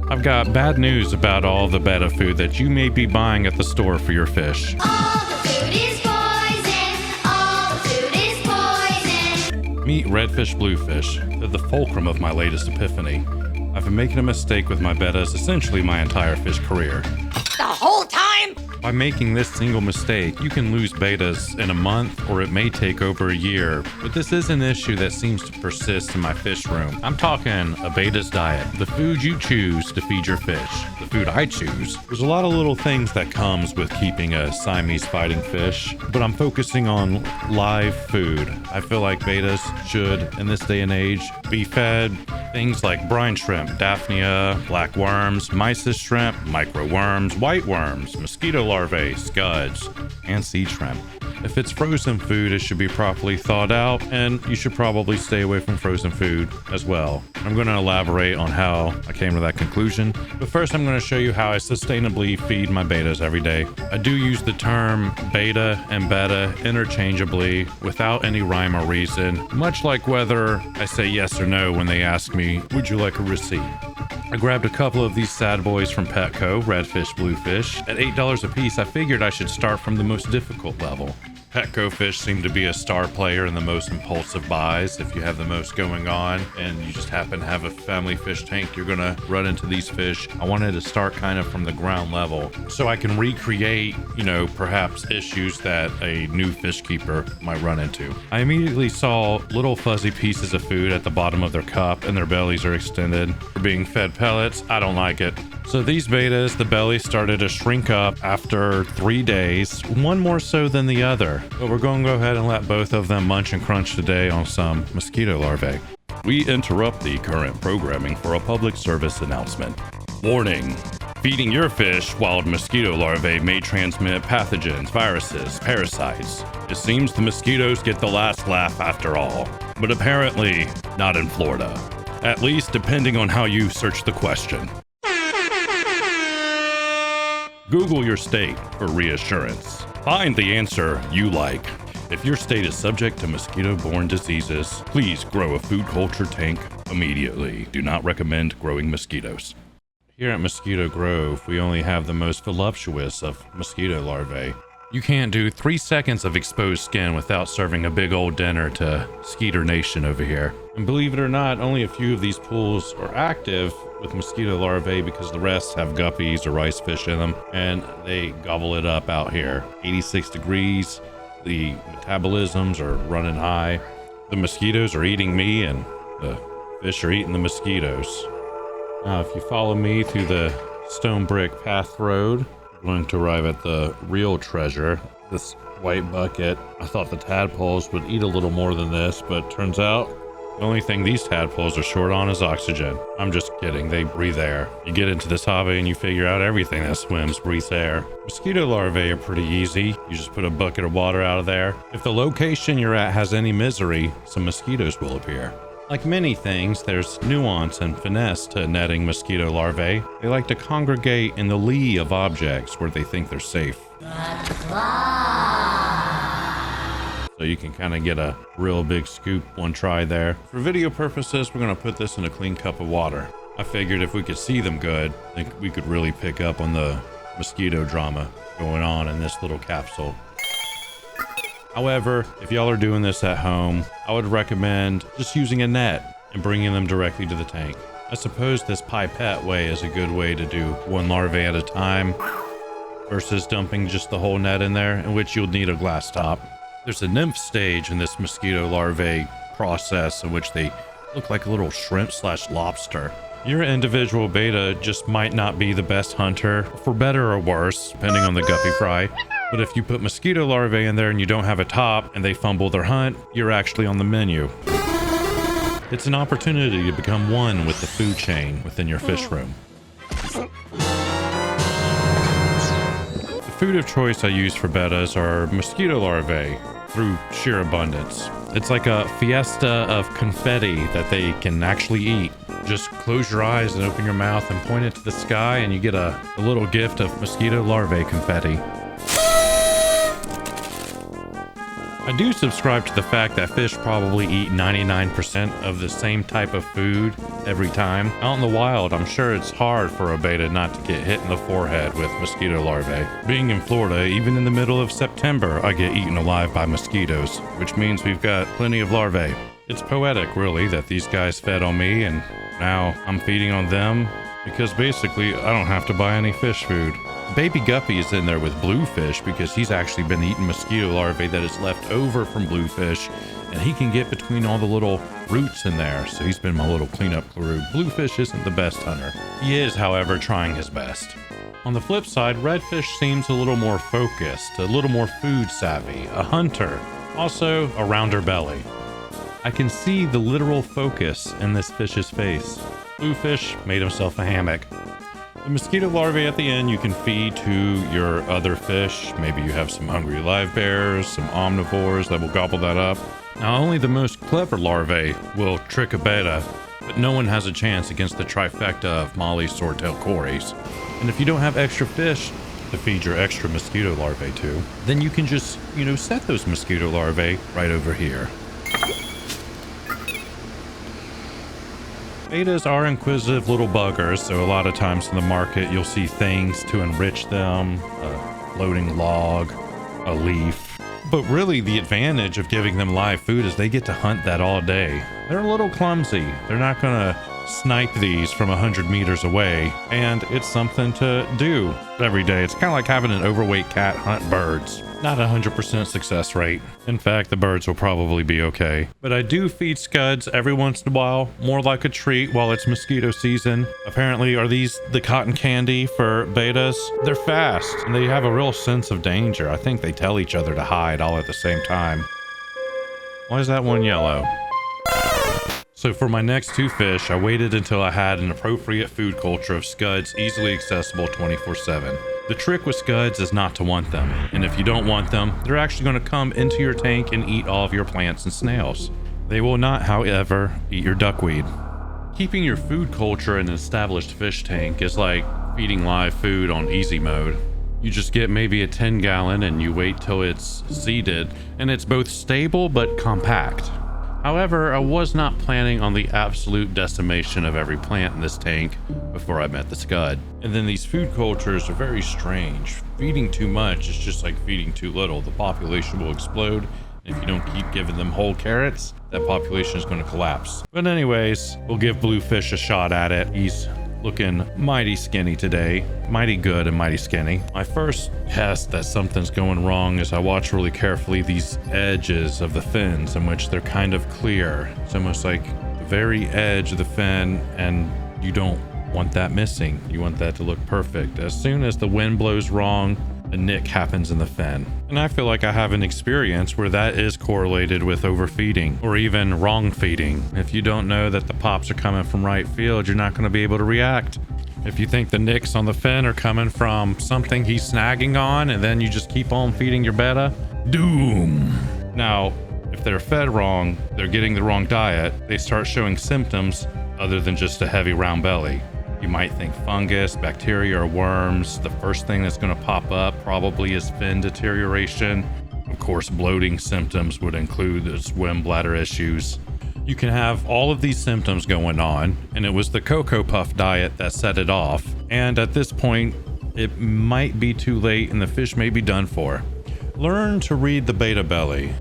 I've got bad news about all the Betta food that you may be buying at the store for your fish. All the food is poison. All the food is poison. Meet Redfish, Bluefish. They're the fulcrum of my latest epiphany. I've been making a mistake with my Bettas essentially my entire fish career. The whole time? By making this single mistake, you can lose Bettas in a month or it may take over a year, but this is an issue that seems to persist in my fish room. I'm talking a Bettas diet, the food you choose to feed your fish, the food I choose. There's a lot of little things that comes with keeping a Siamese fighting fish, but I'm focusing on live food. I feel like Bettas should, in this day and age, be fed things like brine shrimp, daphnia, black worms, mysis shrimp, micro worms, white worms, mosquito larvae, scuds, and sea shrimp. If it's frozen food, it should be properly thawed out, and you should probably stay away from frozen food as well. I'm going to elaborate on how I came to that conclusion, but first I'm going to show you how I sustainably feed my Bettas every day. I do use the term beta and betta interchangeably without any rhyme or reason, much like whether I say yes or no when they ask me, would you like a receipt? I grabbed a couple of these sad boys from Petco, Redfish, Bluefish. At $8 a piece, I figured I should start from the most difficult level. Petco fish seem to be a star player in the most impulsive buys. If you have the most going on and you just happen to have a family fish tank, you're gonna run into these fish. I wanted to start kind of from the ground level so I can recreate, perhaps issues that a new fish keeper might run into. I immediately saw little fuzzy pieces of food at the bottom of their cup and their bellies are extended. For being fed pellets, I don't like it. So these Bettas, the belly started to shrink up after 3 days, one more so than the other. But we're going to go ahead and let both of them munch and crunch today on some mosquito larvae. We interrupt the current programming for a public service announcement. Warning! Feeding your fish wild mosquito larvae may transmit pathogens, viruses, parasites. It seems the mosquitoes get the last laugh after all, but apparently not in Florida. At least depending on how you search the question. Google your state for reassurance. Find the answer you like. If your state is subject to mosquito-borne diseases, please grow a food culture tank immediately. Do not recommend growing mosquitoes. Here at Mosquito Grove, we only have the most voluptuous of mosquito larvae. You can't do 3 seconds of exposed skin without serving a big old dinner to Skeeter Nation over here. And believe it or not, only a few of these pools are active with mosquito larvae because the rest have guppies or rice fish in them, and they gobble it up out here. 86 degrees, the metabolisms are running high. The mosquitoes are eating me, and the fish are eating the mosquitoes. Now, if you follow me through the stone brick path road, we're going to arrive at the real treasure, this white bucket. I thought the tadpoles would eat a little more than this, but turns out the only thing these tadpoles are short on is oxygen. I'm just kidding, they breathe air. You get into this hobby and you figure out everything that swims breathes air. Mosquito larvae are pretty easy. You just put a bucket of water out of there. If the location you're at has any misery, some mosquitoes will appear. Like many things, there's nuance and finesse to netting mosquito larvae. They like to congregate in the lee of objects where they think they're safe. So you can kind of get a real big scoop one try there. For video purposes, we're going to put this in a clean cup of water. I figured if we could see them good, I think we could really pick up on the mosquito drama going on in this little capsule. However, if y'all are doing this at home, I would recommend just using a net and bringing them directly to the tank. I suppose this pipette way is a good way to do one larvae at a time versus dumping just the whole net in there, in which you'll need a glass top. There's a nymph stage in this mosquito larvae process in which they look like a little shrimp / lobster. Your individual beta just might not be the best hunter, for better or worse, depending on the guppy fry. But if you put mosquito larvae in there and you don't have a top and they fumble their hunt, you're actually on the menu. It's an opportunity to become one with the food chain within your fish room. The food of choice I use for bettas are mosquito larvae through sheer abundance. It's like a fiesta of confetti that they can actually eat. Just close your eyes and open your mouth and point it to the sky and you get a little gift of mosquito larvae confetti. I do subscribe to the fact that fish probably eat 99% of the same type of food every time. Out in the wild, I'm sure it's hard for a betta not to get hit in the forehead with mosquito larvae. Being in Florida, even in the middle of September, I get eaten alive by mosquitoes, which means we've got plenty of larvae. It's poetic, really, that these guys fed on me and now I'm feeding on them, because basically I don't have to buy any fish food. Baby Guppy is in there with Bluefish because he's actually been eating mosquito larvae that is left over from Bluefish, and he can get between all the little roots in there, so he's been my little cleanup crew. Bluefish isn't the best hunter. He is, however, trying his best. On the flip side, Redfish seems a little more focused, a little more food savvy, a hunter, also a rounder belly. I can see the literal focus in this fish's face. Bluefish made himself a hammock. The mosquito larvae at the end you can feed to your other fish. Maybe you have some hungry live bears, some omnivores that will gobble that up. Now, only the most clever larvae will trick a betta, but no one has a chance against the trifecta of mollies, swordtail, cories. And if you don't have extra fish to feed your extra mosquito larvae to, then you can just, set those mosquito larvae right over here. Bettas are inquisitive little buggers, so a lot of times in the market you'll see things to enrich them, a floating log, a leaf. But really the advantage of giving them live food is they get to hunt that all day. They're a little clumsy. They're not gonna snipe these from 100 meters away, and it's something to do every day. It's kind of like having an overweight cat hunt birds. Not 100% success rate. In fact, the birds will probably be okay. But I do feed Scuds every once in a while, more like a treat while it's mosquito season. Apparently, are these the cotton candy for bettas? They're fast, and they have a real sense of danger. I think they tell each other to hide all at the same time. Why is that one yellow? So for my next two fish, I waited until I had an appropriate food culture of Scuds easily accessible 24/7. The trick with Scuds is not to want them, and if you don't want them, they're actually going to come into your tank and eat all of your plants and snails. They will not, however, eat your duckweed. Keeping your food culture in an established fish tank is like feeding live food on easy mode. You just get maybe a 10-gallon and you wait till it's seeded, and it's both stable but compact. However, I was not planning on the absolute decimation of every plant in this tank before I met the Scud. And then these food cultures are very strange. Feeding too much is just like feeding too little. The population will explode. And if you don't keep giving them whole carrots, that population is going to collapse. But anyways, we'll give Bluefish a shot at it. He's looking mighty skinny today. Mighty good and mighty skinny. My first test that something's going wrong is I watch really carefully these edges of the fins in which they're kind of clear. It's almost like the very edge of the fin, and you don't want that missing. You want that to look perfect. As soon as the wind blows wrong, a nick happens in the fin. And I feel like I have an experience where that is correlated with overfeeding or even wrong feeding. If you don't know that the pops are coming from right field, you're not going to be able to react. If you think the nicks on the fin are coming from something he's snagging on and then you just keep on feeding your betta, doom. Now, if they're fed wrong, they're getting the wrong diet, they start showing symptoms other than just a heavy round belly. You might think fungus, bacteria, or worms. The first thing that's going to pop up probably is fin deterioration. Of course, bloating symptoms would include the swim bladder issues. You can have all of these symptoms going on, and it was the Cocoa Puff diet that set it off. And at this point, it might be too late and the fish may be done for. Learn to read the betta belly.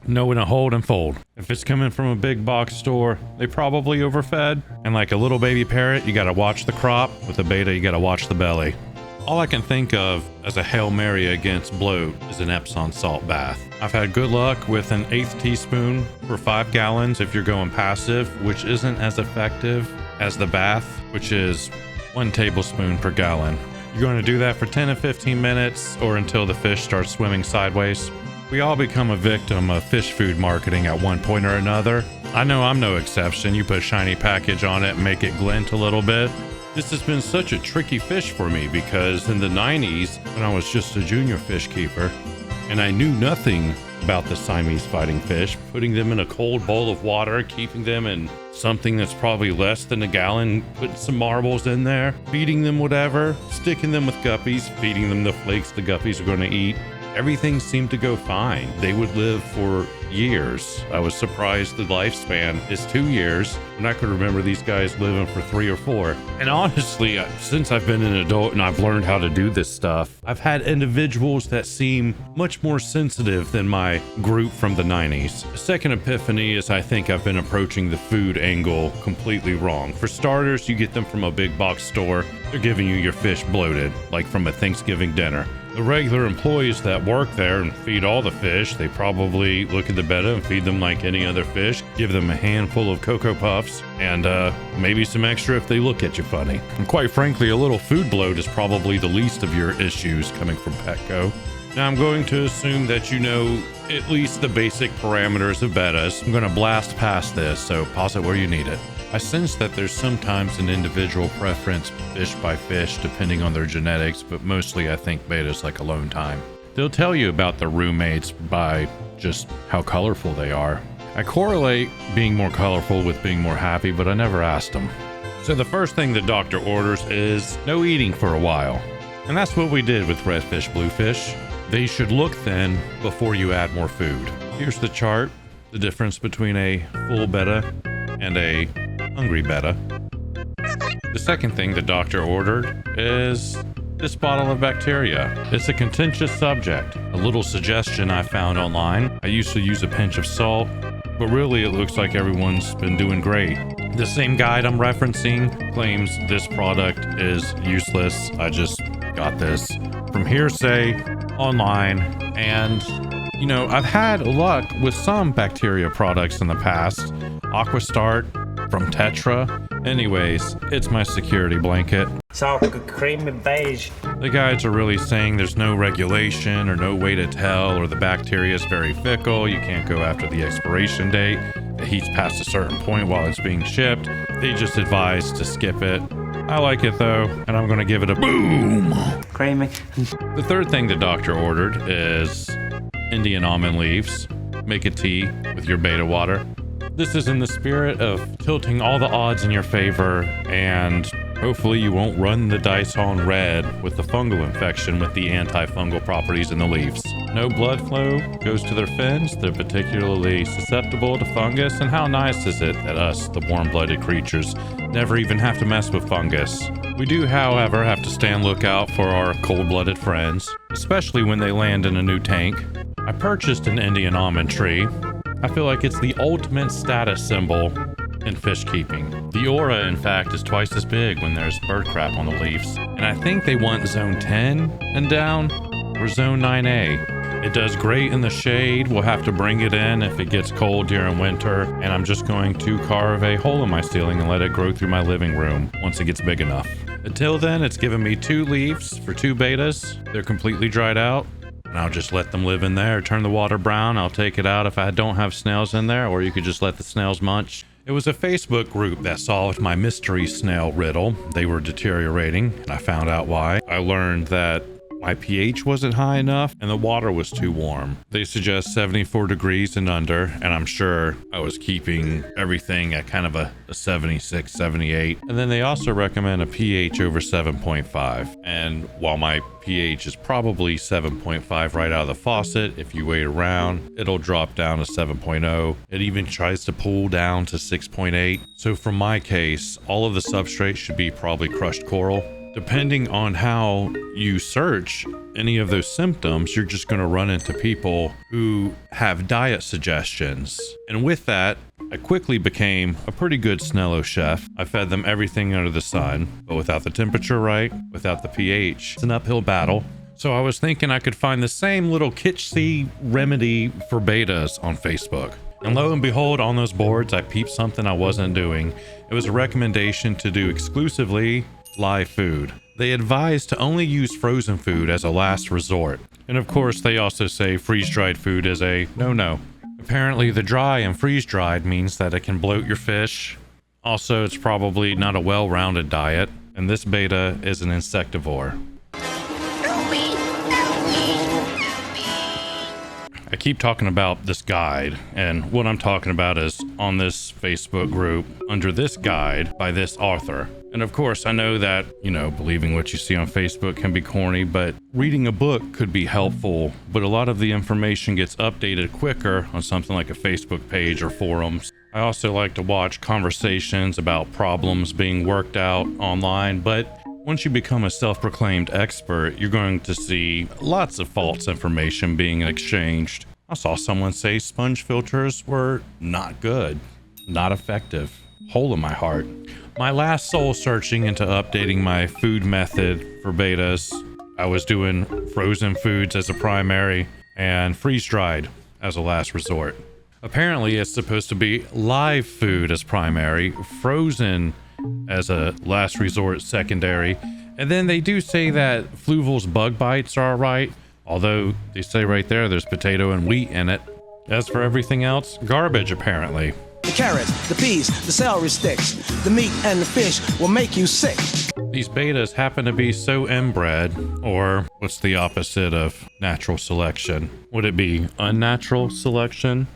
Know when to hold and fold. If it's coming from a big box store, they probably overfed. And like a little baby parrot, you gotta watch the crop. With a betta, you gotta watch the belly. All I can think of as a Hail Mary against bloat is an Epsom salt bath. I've had good luck with an 1/8 teaspoon for 5 gallons if you're going passive, which isn't as effective as the bath, which is 1 tablespoon per gallon. You're going to do that for 10 to 15 minutes or until the fish starts swimming sideways. We all become a victim of fish food marketing at one point or another. I know I'm no exception. You put a shiny package on it and make it glint a little bit. This has been such a tricky fish for me because in the 90s, when I was just a junior fish keeper, and I knew nothing about the Siamese fighting fish, putting them in a cold bowl of water, keeping them in something that's probably less than a gallon, putting some marbles in there, feeding them whatever, sticking them with guppies, feeding them the flakes the guppies are going to eat. everything seemed to go fine. They would live for years. I was surprised the lifespan is 2 years, and I could remember these guys living for 3 or 4. And honestly, since I've been an adult and I've learned how to do this stuff, I've had individuals that seem much more sensitive than my group from the 90s. The second epiphany is I think I've been approaching the food angle completely wrong. For starters, you get them from a big box store. They're giving you your fish bloated, like from a Thanksgiving dinner. The regular employees that work there and feed all the fish, they probably look at the Betta and feed them like any other fish, give them a handful of Cocoa Puffs, and maybe some extra if they look at you funny. And quite frankly, a little food bloat is probably the least of your issues coming from Petco. Now I'm going to assume that you know at least the basic parameters of Bettas. I'm going to blast past this, so pause it where you need it. I sense that there's sometimes an individual preference fish by fish depending on their genetics, but mostly I think Betta's like alone time. They'll tell you about their roommates by just how colorful they are. I correlate being more colorful with being more happy, but I never asked them. So the first thing the doctor orders is no eating for a while. And that's what we did with Redfish, Bluefish. They should look thin before you add more food. Here's the chart, the difference between a full Betta and a hungry Betta. The second thing the doctor ordered is this bottle of bacteria. It's a contentious subject. A little suggestion I found online. I used to use a pinch of salt, but really it looks like everyone's been doing great. The same guide I'm referencing claims this product is useless. I just got this from hearsay online, and you know, I've had luck with some bacteria products in the past. Aquastart from Tetra. Anyways, it's my security blanket. It's all creamy beige. The guides are really saying there's no regulation or no way to tell, or the bacteria is very fickle. You can't go after the expiration date. The heat's past a certain point while it's being shipped. They just advise to skip it. I like it though, and I'm gonna give it a boom. Creamy. The third thing the doctor ordered is Indian almond leaves. Make a tea with your Betta water. This is in the spirit of tilting all the odds in your favor, and hopefully you won't run the dice on red with the fungal infection with the antifungal properties in the leaves. No blood flow goes to their fins. They're particularly susceptible to fungus, and how nice is it that us, the warm-blooded creatures, never even have to mess with fungus. We do, however, have to stand lookout for our cold-blooded friends, especially when they land in a new tank. I purchased an Indian almond tree. I feel like it's the ultimate status symbol in fish keeping. The aura, in fact, is twice as big when there's bird crap on the leaves. And I think they want zone 10 and down, or zone 9A. It does great in the shade. We'll have to bring it in if it gets cold during winter. And I'm just going to carve a hole in my ceiling and let it grow through my living room once it gets big enough. Until then, it's given me 2 leaves for 2 Bettas. They're completely dried out. And I'll just let them live in there. Turn the water brown. I'll take it out if I don't have snails in there, or you could just let the snails munch. It was a Facebook group that solved my mystery snail riddle. They were deteriorating, and I found out why. I learned that my pH wasn't high enough and the water was too warm. They suggest 74 degrees and under, and I'm sure I was keeping everything at kind of a 76, 78. And then they also recommend a pH over 7.5. And while my pH is probably 7.5 right out of the faucet, if you wait around, it'll drop down to 7.0. It even tries to pull down to 6.8. So for my case, all of the substrate should be probably crushed coral. Depending on how you search any of those symptoms, you're just going to run into people who have diet suggestions. And with that, I quickly became a pretty good Snello chef. I fed them everything under the sun, but without the temperature right, without the pH, it's an uphill battle. So I was thinking I could find the same little kitschy remedy for Bettas on Facebook. And lo and behold, on those boards, I peeped something I wasn't doing. It was a recommendation to do exclusively live food. They advise to only use frozen food as a last resort. And of course, they also say freeze-dried food is a no-no. Apparently, the dry and freeze-dried means that it can bloat your fish. Also, it's probably not a well-rounded diet, and this Betta is an insectivore. I keep talking about this guide, and what I'm talking about is on this Facebook group, under this guide by this author, And of course, I know that, believing what you see on Facebook can be corny, but reading a book could be helpful. But a lot of the information gets updated quicker on something like a Facebook page or forums. I also like to watch conversations about problems being worked out online, but once you become a self-proclaimed expert, you're going to see lots of false information being exchanged. I saw someone say sponge filters were not good, not effective. Hole in my heart. My last soul searching into updating my food method for bettas, I was doing frozen foods as a primary and freeze-dried as a last resort. Apparently, it's supposed to be live food as primary, frozen as a last resort secondary, and then they do say that Fluval's bug bites are alright, although they say right there there's potato and wheat in it. As for everything else, garbage apparently. The carrots, the peas, the celery sticks, the meat and the fish will make you sick. These bettas happen to be so inbred, or what's the opposite of natural selection? Would it be unnatural selection?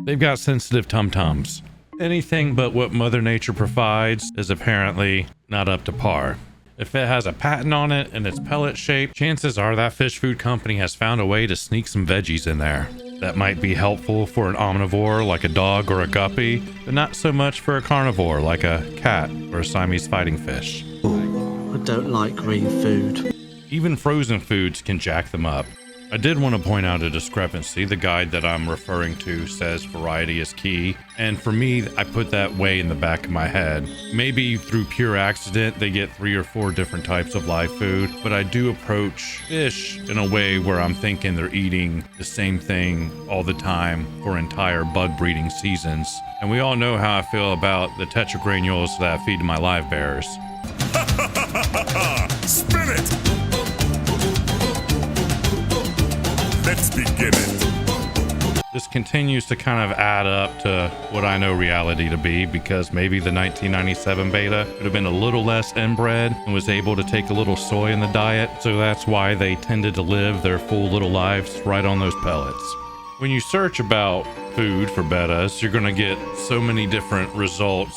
They've got sensitive tum-tums. Anything but what Mother Nature provides is apparently not up to par. If it has a patent on it and it's pellet shaped, chances are that fish food company has found a way to sneak some veggies in there. That might be helpful for an omnivore like a dog or a guppy, but not so much for a carnivore like a cat or a Siamese fighting fish. I don't like green food. Even frozen foods can jack them up. I did want to point out a discrepancy. The guide that I'm referring to says variety is key, and for me, I put that way in the back of my head. Maybe through pure accident, they get 3 or 4 different types of live food, but I do approach fish in a way where I'm thinking they're eating the same thing all the time for entire bug breeding seasons. And we all know how I feel about the tetragranules that I feed to my live bears. Spin it! Let's begin it. This continues to kind of add up to what I know reality to be, because maybe the 1997 beta could have been a little less inbred and was able to take a little soy in the diet, so that's why they tended to live their full little lives right on those pellets. When you search about food for bettas, you're going to get so many different results,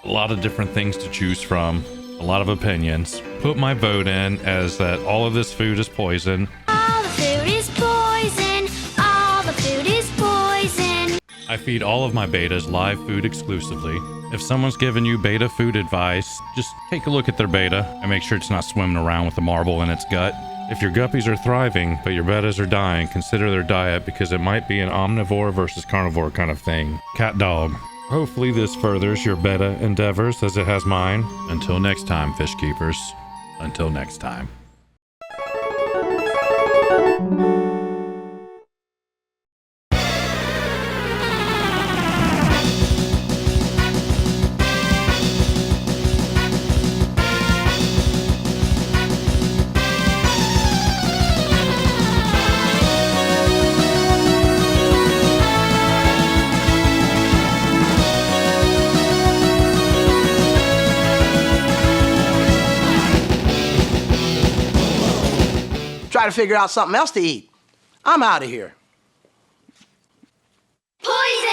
a lot of different things to choose from, a lot of opinions. Put my vote in as that all of this food is poison. All the food is poison. All the food is poison. I feed all of my bettas live food exclusively. If someone's giving you beta food advice, just take a look at their beta and make sure it's not swimming around with a marble in its gut. If your guppies are thriving, but your bettas are dying, consider their diet, because it might be an omnivore versus carnivore kind of thing. Cat dog. Hopefully this furthers your betta endeavors as it has mine. Until next time, fish keepers. Until next time. Try to figure out something else to eat. I'm out of here. Poison!